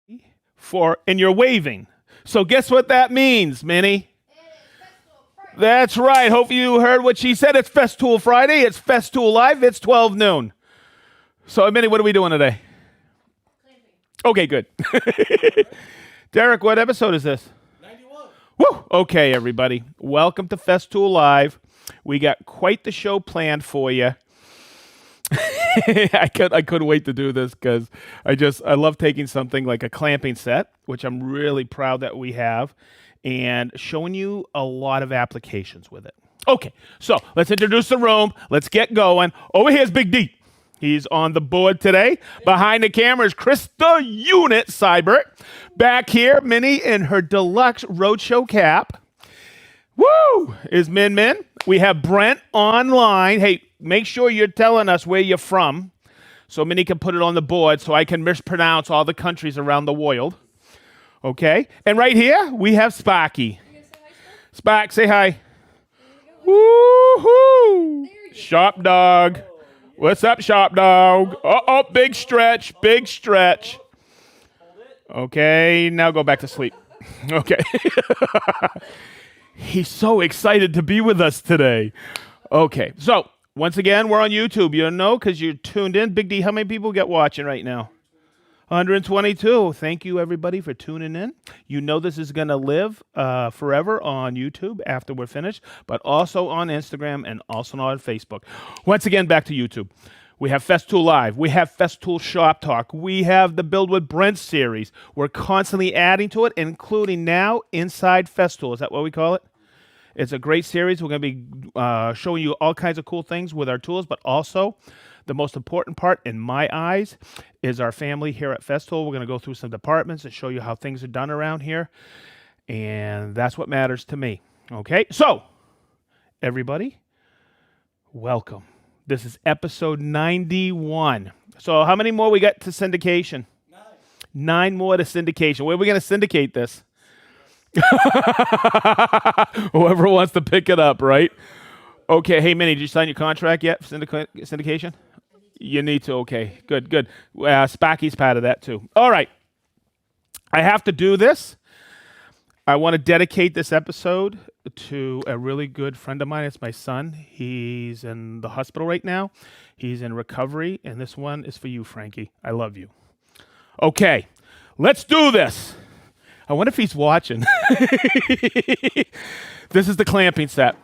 and you're waving. So guess what that means, Minnie? That's right. Hope you heard what she said. It's Festool Friday. It's Festool Live. It's 12 noon. So, Minnie, what are we doing today? Okay, good. Derek, what episode is this? 91. Woo! Okay, everybody. Welcome to Festool Live. We got quite the show planned for you. I couldn't wait to do this because I love taking something like a clamping set, which I'm really proud that we have, and showing you a lot of applications with it. Okay, so let's introduce the room. Let's get going. Over here's Big D. He's on the board today. Behind the camera is Krista Unit Seibert. Back here, Minnie in her deluxe roadshow cap. Woo! Is Min Min. We have Brent online. Hey, make sure you're telling us where you're from so Minnie can put it on the board so I can mispronounce all the countries around the world. Okay? And right here, we have Sparky. Spark, say hi. Woo-hoo! Sharp dog. What's up, Sharp dog? Uh-oh, big stretch, big stretch. Okay, now go back to sleep. Okay. He's so excited to be with us today. Okay, so once again, we're on YouTube. You know because you're tuned in. Big D, how many people get watching right now? 122. Thank you, everybody, for tuning in. You know this is going to live forever on YouTube after we're finished, but also on Instagram and also on Facebook. Once again, back to YouTube. We have Festool Live. We have Festool Shop Talk. We have the Build with Brent series. We're constantly adding to it, including now Inside Festool. Is that what we call it? It's a great series. We're going to be showing you all kinds of cool things with our tools, but also the most important part, in my eyes, is our family here at Festool. We're going to go through some departments and show you how things are done around here, and that's what matters to me. Okay, so everybody, welcome. This is episode 91. So how many more we got to syndication? 9 more to syndication. Where are we going to syndicate this? Whoever wants to pick it up, right? Okay, hey, Minnie, did you sign your contract yet for syndication? You need to, okay. Good, good. Sparky's part of that, too. All right. I have to do this. I want to dedicate this episode to a really good friend of mine. It's my son. He's in the hospital right now. He's in recovery, and this one is for you, Frankie. I love you. Okay, let's do this. I wonder if he's watching. This is the clamping set.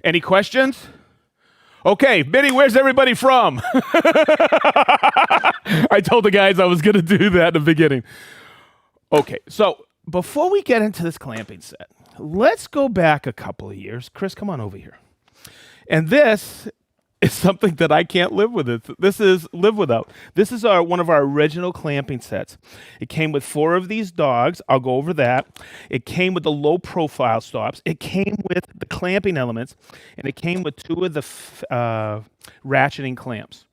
Any questions? Okay, Minnie, where's everybody from? I told the guys I was going to do that in the beginning. Okay, so before we get into this clamping set, let's go back a couple of years. Chris, come on over here. And this is something that I can't live with. This is live without. This is one of our original clamping sets. It came with 4 of these dogs. I'll go over that. It came with the low profile stops. It came with the clamping elements, and it came with 2 of the ratcheting clamps.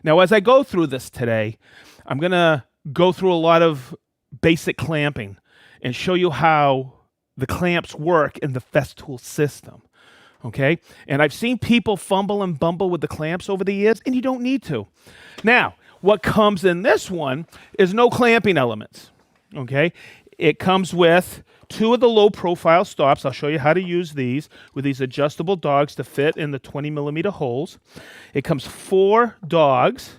Now, as I go through this today, I'm going to go through a lot of basic clamping and show you how the clamps work in the Festool system. Okay, and I've seen people fumble and bumble with the clamps over the years, and you don't need to. Now, what comes in this one is no clamping elements. Okay, it comes with 2 of the low profile stops. I'll show you how to use these with these adjustable dogs to fit in the 20 millimeter holes. It comes 4 dogs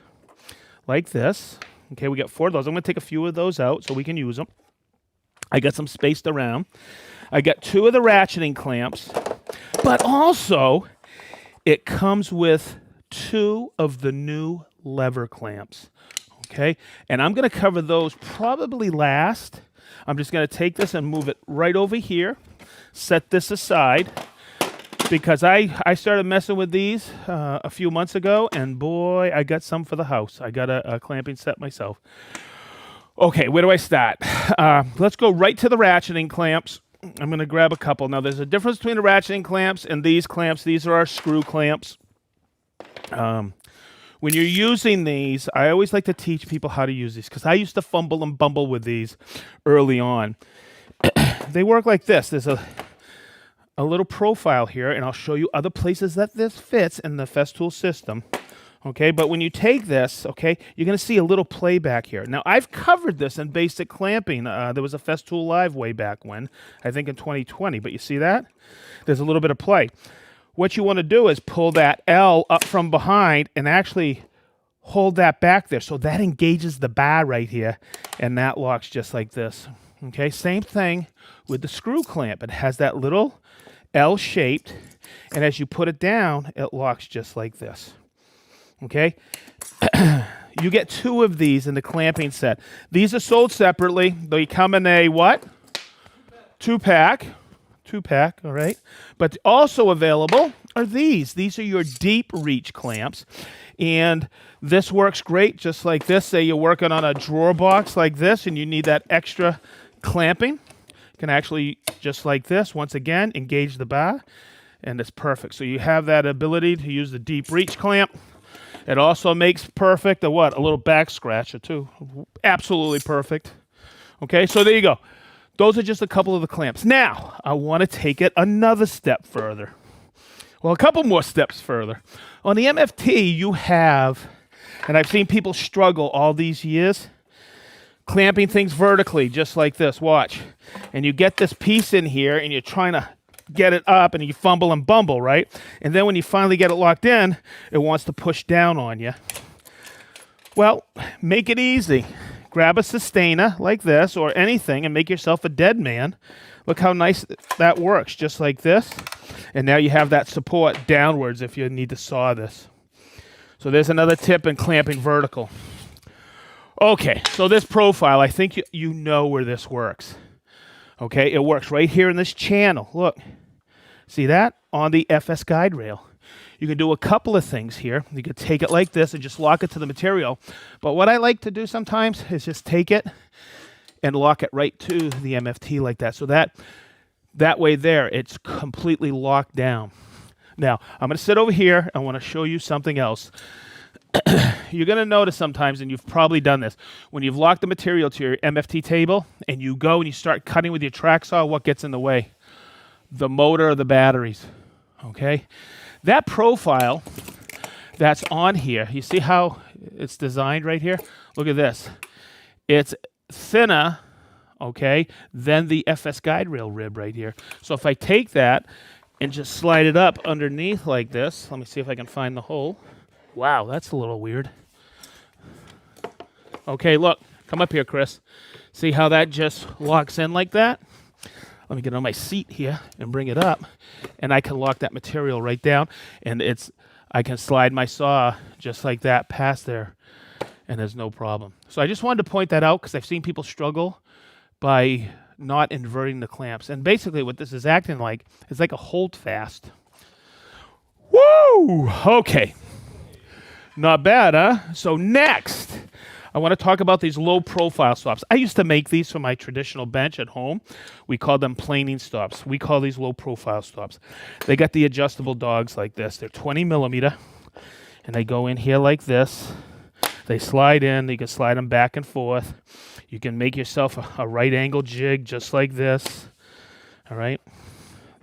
like this. Okay, we got 4 of those. I'm going to take a few of those out so we can use them. I got some spaced around. I got 2 of the ratcheting clamps, but also it comes with 2 of the new lever clamps, okay? And I'm going to cover those probably last. I'm just going to take this and move it right over here, set this aside, because I started messing with these a few months ago, and boy, I got some for the house. I got a clamping set myself. Okay, where do I start? Let's go right to the ratcheting clamps. I'm going to grab a couple. Now, there's a difference between the ratcheting clamps and these clamps. These are our screw clamps. When you're using these, I always like to teach people how to use these because I used to fumble and bumble with these early on. They work like this. There's a little profile here, and I'll show you other places that this fits in the Festool system. Okay, but when you take this, okay, you're going to see a little play back here. Now, I've covered this in basic clamping. There was a Festool Live way back when, I think in 2020, but you see that? There's a little bit of play. What you want to do is pull that L up from behind and actually hold that back there. So that engages the bar right here, and that locks just like this. Okay, same thing with the screw clamp. It has that little L-shaped, and as you put it down, it locks just like this. Okay, you get 2 of these in the clamping set. These are sold separately. They come in a what? 2-pack. 2-pack, all right. But also available are these. These are your deep reach clamps. And this works great just like this. Say you're working on a drawer box like this and you need that extra clamping. You can actually, just like this, once again, engage the bar. And it's perfect. So you have that ability to use the deep reach clamp. It also makes perfect a what? A little back scratcher too. Absolutely perfect. Okay, so there you go. Those are just a couple of the clamps. Now, I want to take it another step further. Well, a couple more steps further. On the MFT, you have, and I've seen people struggle all these years, clamping things vertically, just like this. Watch. And you get this piece in here, and you're trying to get it up and you fumble and bumble, right? And then when you finally get it locked in, it wants to push down on you. Well, make it easy. Grab a sustainer like this or anything and make yourself a dead man. Look how nice that works, just like this. And now you have that support downwards if you need to saw this. So there's another tip in clamping vertical. Okay, so this profile, I think you know where this works. Okay, it works right here in this channel. Look. See that? On the FS guide rail. You can do a couple of things here. You could take it like this and just lock it to the material. But what I like to do sometimes is just take it and lock it right to the MFT like that. So that way there, it's completely locked down. Now, I'm going to sit over here. I want to show you something else. You're going to notice sometimes, and you've probably done this, when you've locked the material to your MFT table and you go and you start cutting with your track saw, what gets in the way? The motor or the batteries, okay? That profile that's on here, you see how it's designed right here? Look at this. It's thinner, okay, than the FS guide rail rib right here. So if I take that and just slide it up underneath like this, let me see if I can find the hole. Wow, that's a little weird. Okay, look, come up here, Chris. See how that just locks in like that? Let me get on my seat here and bring it up, and I can lock that material right down, and I can slide my saw just like that past there, and there's no problem. So I just wanted to point that out because I've seen people struggle by not inverting the clamps. And basically what this is acting like is like a hold fast. Woo! Okay. Not bad, huh? So next, I want to talk about these low profile stops. I used to make these for my traditional bench at home. We call them planing stops. We call these low profile stops. They got the adjustable dogs like this. They're 20 millimeter, and they go in here like this. They slide in. You can slide them back and forth. You can make yourself a right angle jig just like this. All right,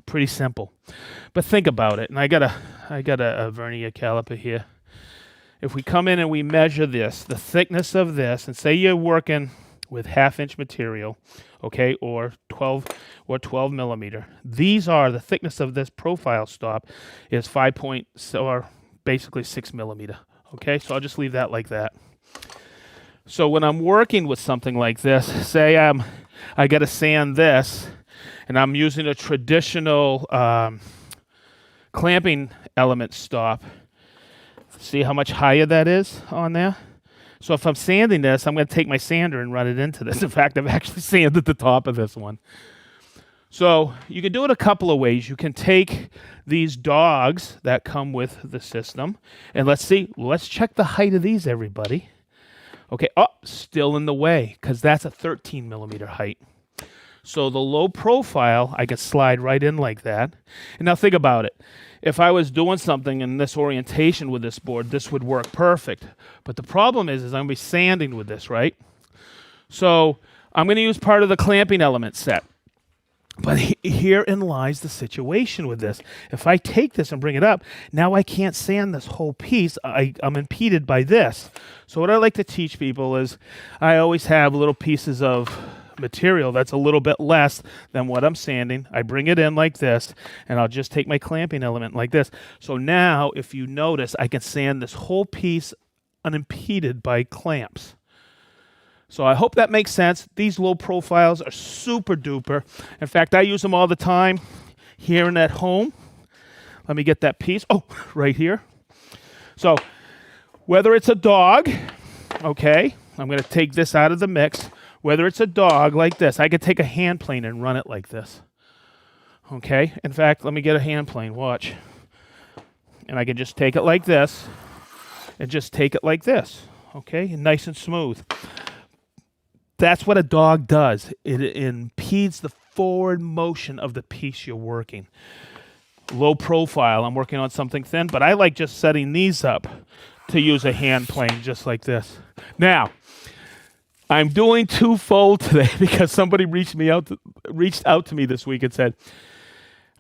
pretty simple. But think about it. And I got a vernier caliper here. If we come in and we measure this, the thickness of this, and say you're working with 1/2-inch material, okay, or 12 millimeter. These are the thickness of this profile stop is 6 millimeter. Okay, so I'll just leave that like that. So when I'm working with something like this, say I got to sand this, and I'm using a traditional clamping element stop. See how much higher that is on there? So if I'm sanding this, I'm going to take my sander and run it into this. In fact, I've actually sanded the top of this one. So you can do it a couple of ways. You can take these dogs that come with the system, and let's check the height of these, everybody. Okay, still in the way, because that's a 13 millimeter height. So the low profile, I can slide right in like that. And now think about it. If I was doing something in this orientation with this board, this would work perfect. But the problem is I'm going to be sanding with this, right? So I'm going to use part of the clamping element set. But herein lies the situation with this. If I take this and bring it up, now I can't sand this whole piece. I'm impeded by this. So what I like to teach people is I always have little pieces of material that's a little bit less than what I'm sanding. I bring it in like this, and I'll just take my clamping element like this. So now, if you notice, I can sand this whole piece unimpeded by clamps. So I hope that makes sense. These low profiles are super duper. In fact, I use them all the time here and at home. Let me get that piece. Oh, right here. So whether it's a dog, okay, I'm going to take this out of the mix. Whether it's a dog like this, I could take a hand plane and run it like this. Okay, in fact, let me get a hand plane. Watch. And I can just take it like this and just take it like this. Okay, nice and smooth. That's what a dog does. It impedes the forward motion of the piece you're working. Low profile, I'm working on something thin, but I like just setting these up to use a hand plane just like this. Now, I'm doing twofold today because somebody reached out to me this week and said,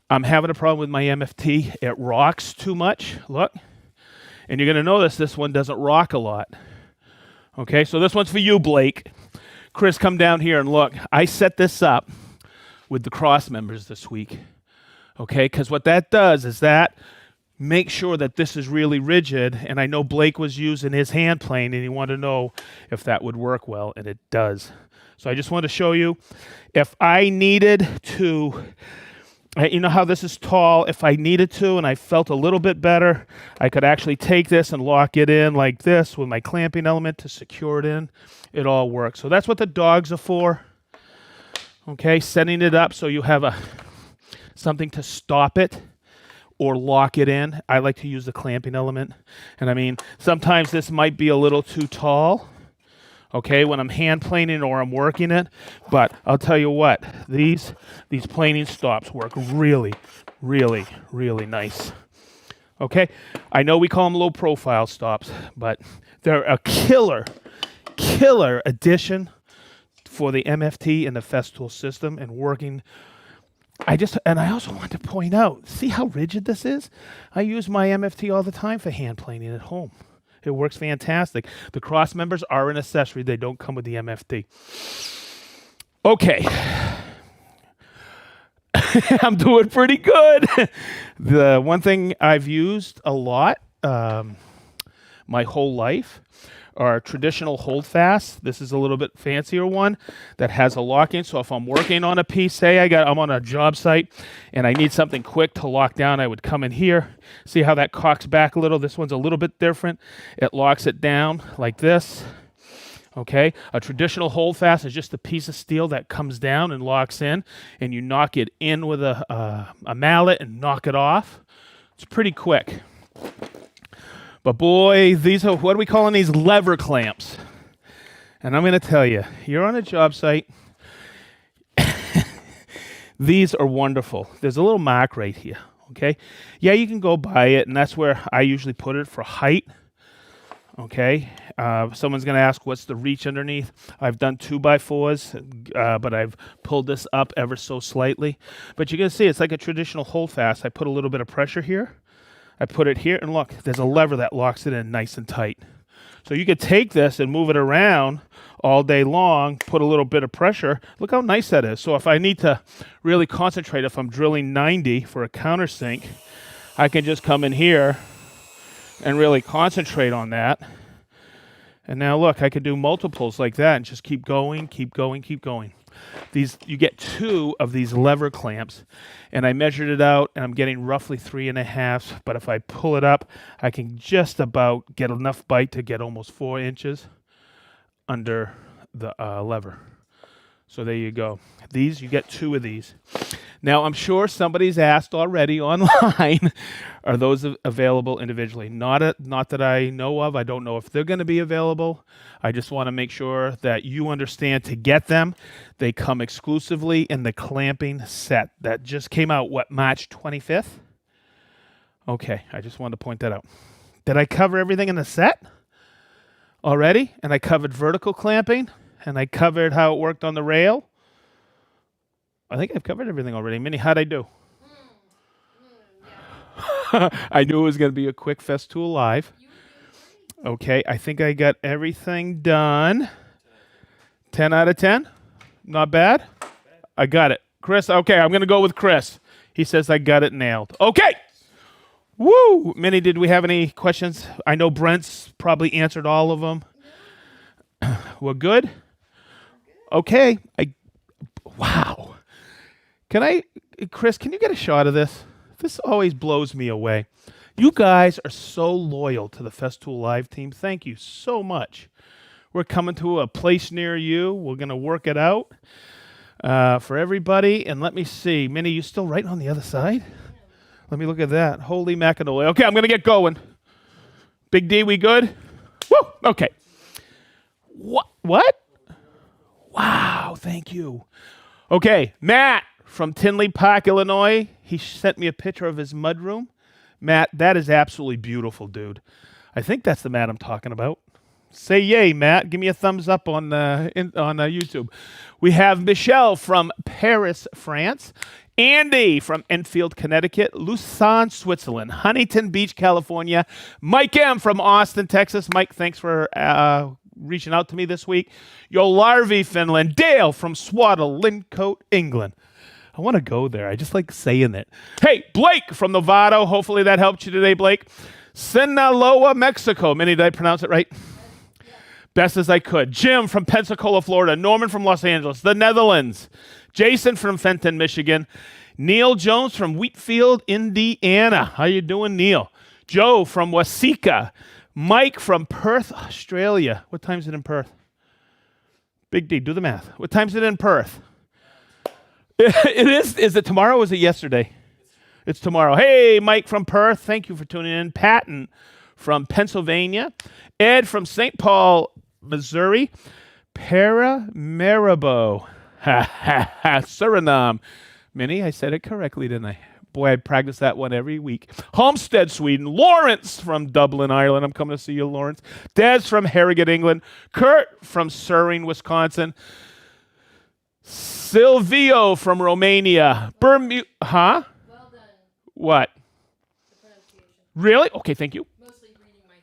I'm having a problem with my MFT. It rocks too much. Look. And you're going to notice this one doesn't rock a lot. Okay, so this one's for you, Blake. Chris, come down here and look. I set this up with the cross members this week. Okay, because what that does is that makes sure that this is really rigid. And I know Blake was using his hand plane and he wanted to know if that would work well, and it does. So I just want to show you if I needed to, you know how this is tall, if I needed to and I felt a little bit better, I could actually take this and lock it in like this with my clamping element to secure it in. It all works. So that's what the dogs are for. Okay, setting it up so you have something to stop it or lock it in. I like to use the clamping element. And I mean, sometimes this might be a little too tall, okay, when I'm hand planing or I'm working it. But I'll tell you what, these planing stops work really, really, really nice. Okay, I know we call them low profile stops, but they're a killer addition for the MFT and the Festool system and working. I also want to point out, see how rigid this is? I use my MFT all the time for hand planing at home. It works fantastic. The cross members are an accessory. They don't come with the MFT. Okay. I'm doing pretty good. The one thing I've used a lot my whole life are traditional holdfasts. This is a little bit fancier one that has a locking. So if I'm working on a piece, say I'm on a job site and I need something quick to lock down, I would come in here. See how that cocks back a little? This one's a little bit different. It locks it down like this. Okay, a traditional holdfast is just a piece of steel that comes down and locks in, and you knock it in with a mallet and knock it off. It's pretty quick. But boy, these are, what are we calling these? Lever clamps. And I'm going to tell you, you're on a job site. These are wonderful. There's a little mark right here, okay? Yeah, you can go by it, and that's where I usually put it for height, okay? Someone's going to ask, what's the reach underneath? I've done 2x4s, but I've pulled this up ever so slightly. But you're going to see it's like a traditional holdfast. I put a little bit of pressure here. I put it here, and look, there's a lever that locks it in nice and tight. So you could take this and move it around all day long, put a little bit of pressure. Look how nice that is. So if I need to really concentrate, if I'm drilling 90 for a countersink, I can just come in here and really concentrate on that. And now look, I can do multiples like that and just keep going, keep going, keep going. You get 2 of these lever clamps, and I measured it out, and I'm getting roughly 3.5. But if I pull it up, I can just about get enough bite to get almost 4 inches under the lever. So there you go. You get 2 of these. Now, I'm sure somebody's asked already online, are those available individually? Not that I know of. I don't know if they're going to be available. I just want to make sure that you understand to get them. They come exclusively in the clamping set that just came out, March 25th? Okay, I just wanted to point that out. Did I cover everything in the set already? And I covered vertical clamping, and I covered how it worked on the rail. I think I've covered everything already. Minnie, how'd I do? I knew it was going to be a quick Festool live. Okay, I think I got everything done. 10 out of 10? Not bad? I got it. Chris, okay, I'm going to go with Chris. He says I got it nailed. Okay. Woo! Minnie, did we have any questions? I know Brent's probably answered all of them. We're good? Okay. Wow. Chris, can you get a shot of this? This always blows me away. You guys are so loyal to the Festool Live team. Thank you so much. We're coming to a place near you. We're going to work it out for everybody. And let me see. Minnie, you still writing on the other side? Let me look at that. Holy macanola. Okay, I'm going to get going. Big D, we good? Woo! Okay. What? Wow, thank you. Okay, Matt from Tinley Park, Illinois. He sent me a picture of his mudroom. Matt, that is absolutely beautiful, dude. I think that's the Matt I'm talking about. Say yay, Matt. Give me a thumbs up on YouTube. We have Michelle from Paris, France. Andy from Enfield, Connecticut. Lausanne, Switzerland. Huntington Beach, California. Mike M. from Austin, Texas. Mike, thanks for reaching out to me this week. Yolarvi, Finland. Dale from Swaddle, Lincote, England. I want to go there. I just like saying it. Hey, Blake from Novato. Hopefully that helped you today, Blake. Sinaloa, Mexico. Minnie, did I pronounce it right? Yeah. Best as I could. Jim from Pensacola, Florida. Norman from Los Angeles, the Netherlands. Jason from Fenton, Michigan. Neil Jones from Wheatfield, Indiana. How you doing, Neil? Joe from Waseca. Mike from Perth, Australia. What time is it in Perth? Big D, do the math. What time is it in Perth? It is. Is it tomorrow or is it yesterday? It's tomorrow. Hey, Mike from Perth. Thank you for tuning in. Patton from Pennsylvania. Ed from St. Paul, Missouri. Paramaribo. Suriname. Minnie, I said it correctly, didn't I? Boy, I practice that one every week. Homestead, Sweden. Lawrence from Dublin, Ireland. I'm coming to see you, Lawrence. Des from Harrogate, England. Kurt from Surrey, Wisconsin. Silvio from Romania. Bermuda. Huh? Well done. What? The pronunciation. Really? Okay, thank you. Mostly reading my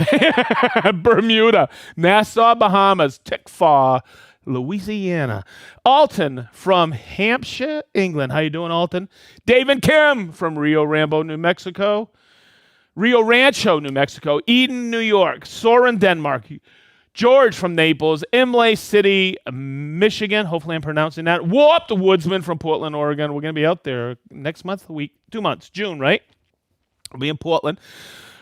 handwriting. Bermuda. Nassau, Bahamas. Tickfaw, Louisiana. Alton from Hampshire, England. How you doing, Alton? Dave and Kim from Rio Rancho, New Mexico. Eden, New York. Soren, Denmark. George from Naples, Imlay City, Michigan. Hopefully I'm pronouncing that. Whoop, the Woodsman from Portland, Oregon. We're going to be out there next month, 2 months, June, right? We'll be in Portland.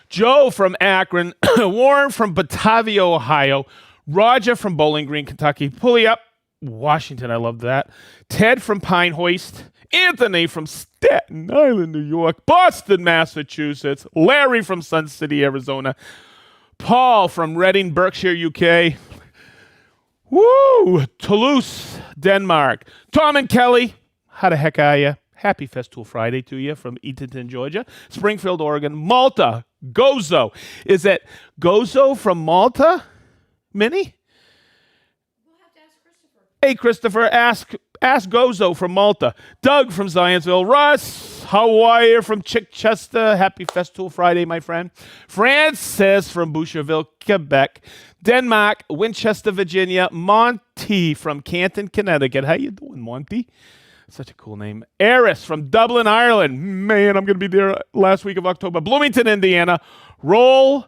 Joe from Akron, Warren from Batavia, Ohio, Roger from Bowling Green, Kentucky, Puyallup, Washington. I love that. Ted from Pinehurst, Anthony from Staten Island, New York, Boston, Massachusetts, Larry from Sun City, Arizona, Paul from Reading, Berkshire, UK. Woo! Toulouse, Denmark. Tom and Kelly, how the heck are you? Happy Festool Friday to you from Eatonton, Georgia. Springfield, Oregon. Malta, Gozo. Is it Gozo from Malta, Minnie? We'll have to ask Christopher. Hey, Christopher, ask Gozo from Malta. Doug from Zionsville. Russ, Hawaii from Chichester. Happy Festool Friday, my friend. Frances from Boucherville, Quebec. Denmark, Winchester, Virginia. Monty from Canton, Connecticut. How you doing, Monty? Such a cool name. Eris from Dublin, Ireland. Man, I'm going to be there last week of October. Bloomington, Indiana. Roll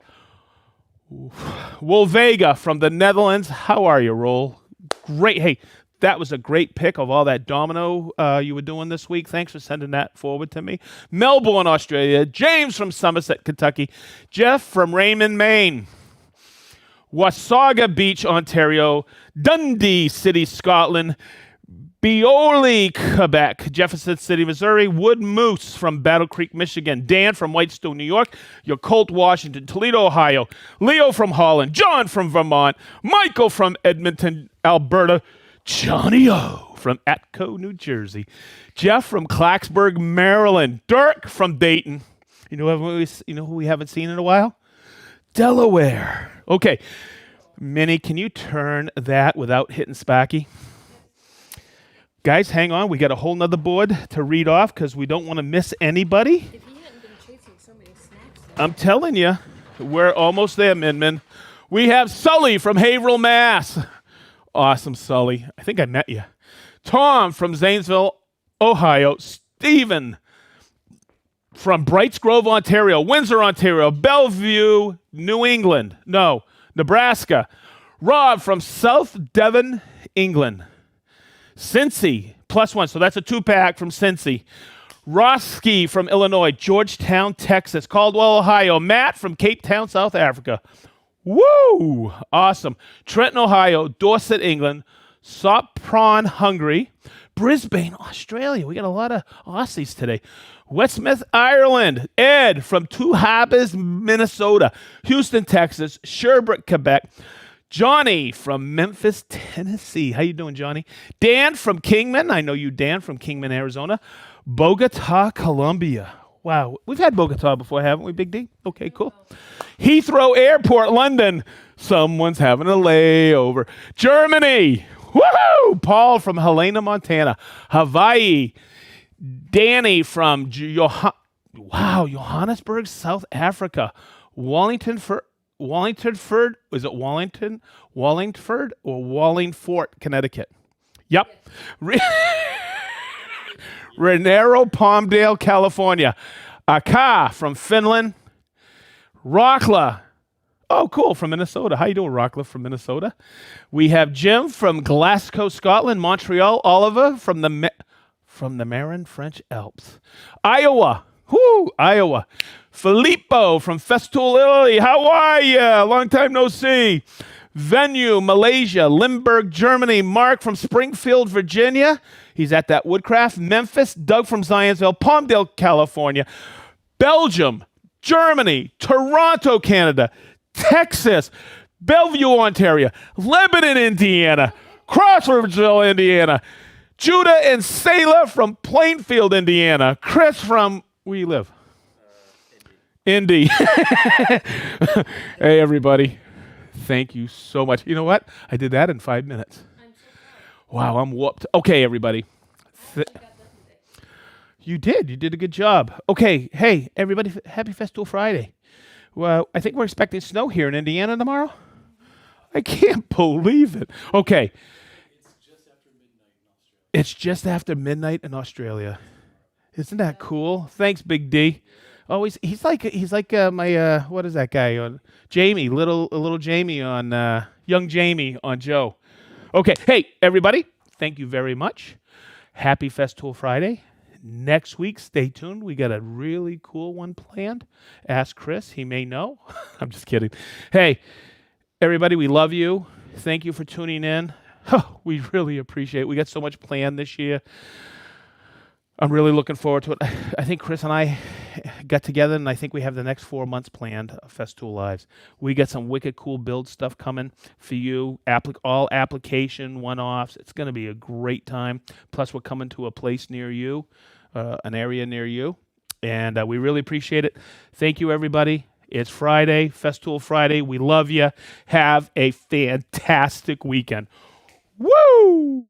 Wolvega from the Netherlands. How are you, Roll? Great. Hey, that was a great pick of all that domino you were doing this week. Thanks for sending that forward to me. Melbourne, Australia. James from Somerset, Kentucky. Jeff from Raymond, Maine. Wasaga Beach, Ontario. Dundee City, Scotland. Beole, Quebec. Jefferson City, Missouri. Wood Moose from Battle Creek, Michigan. Dan from Whitestone, New York. Yacolt, Washington. Toledo, Ohio. Leo from Holland. John from Vermont. Michael from Edmonton, Alberta. Johnny O from Atco, New Jersey. Jeff from Clarksburg, Maryland. Dirk from Dayton. You know who we haven't seen in a while? Delaware. Okay. Minnie, can you turn that without hitting Sparky? Guys, hang on. We got a whole nother board to read off because we don't want to miss anybody. If he hadn't been chasing so many snacks, I'm telling you, we're almost there, Min. We have Sully from Haverhill, Mass. Awesome, Sully. I think I met you. Tom from Zanesville, Ohio. Stephen from Brights Grove, Ontario. Windsor, Ontario. Bellevue, New England. No, Nebraska. Rob from South Devon, England. Cincy, +1. So that's a 2-pack from Cincy. Roski from Illinois. Georgetown, Texas. Caldwell, Ohio. Matt from Cape Town, South Africa. Woo! Awesome. Trenton, Ohio. Dorset, England. Sopron, Hungary. Brisbane, Australia. We got a lot of Aussies today. Westmouth, Ireland. Ed from Two Harbors, Minnesota. Houston, Texas. Sherbrooke, Quebec. Johnny from Memphis, Tennessee. How you doing, Johnny? Dan from Kingman. I know you, Dan, from Kingman, Arizona. Bogota, Colombia. Wow. We've had Bogota before, haven't we, Big D? Okay, cool. Heathrow Airport, London. Someone's having a layover. Germany. Woohoo! Paul from Helena, Montana. Hawaii. Danny from Johannesburg, South Africa. Wallingford, is it Wallington? Wallingford or Wallingfort, Connecticut? Yep. Renero, Palmdale, California. Aka from Finland. Rockla. Oh, cool, from Minnesota. How you doing, Rockla from Minnesota? We have Jim from Glasgow, Scotland. Montreal. Oliver from the Marin French Alps. Iowa. Whoo, Iowa. Filippo from Festool, Italy. How are you? Long time no see. Venue, Malaysia. Limburg, Germany. Mark from Springfield, Virginia. He's at that Woodcraft. Memphis. Doug from Zionsville. Palmdale, California. Belgium. Germany. Toronto, Canada. Texas. Bellevue, Ontario. Lebanon, Indiana. Crossroadsville, Indiana. Judah and Sayla from Plainfield, Indiana. Chris from, where you live? Indy. Hey, everybody. Thank you so much. You know what? I did that in 5 minutes. I'm so proud. Wow, I'm whooped. Okay, everybody. I got nothing today. You did a good job. Okay, hey, everybody, happy Festool Friday. Well, I think we're expecting snow here in Indiana tomorrow. I can't believe it. Okay. It's just after midnight in Australia. Isn't that cool? Thanks, Big D. Oh, he's like my what is that guy on Jamie, little Jamie on young Jamie on Joe. Okay, hey everybody, thank you very much. Happy Festool Friday. Next week, stay tuned. We got a really cool one planned. Ask Chris, he may know. I'm just kidding. Hey, everybody, we love you. Thank you for tuning in. Oh, we really appreciate it. We got so much planned this year. I'm really looking forward to it. I think Chris and I got together, and I think we have the next 4 months planned of Festool Lives. We got some wicked cool build stuff coming for you, all application one-offs. It's going to be a great time. Plus, we're coming to a place near you, an area near you, and we really appreciate it. Thank you, everybody. It's Friday, Festool Friday. We love you. Have a fantastic weekend. Woo!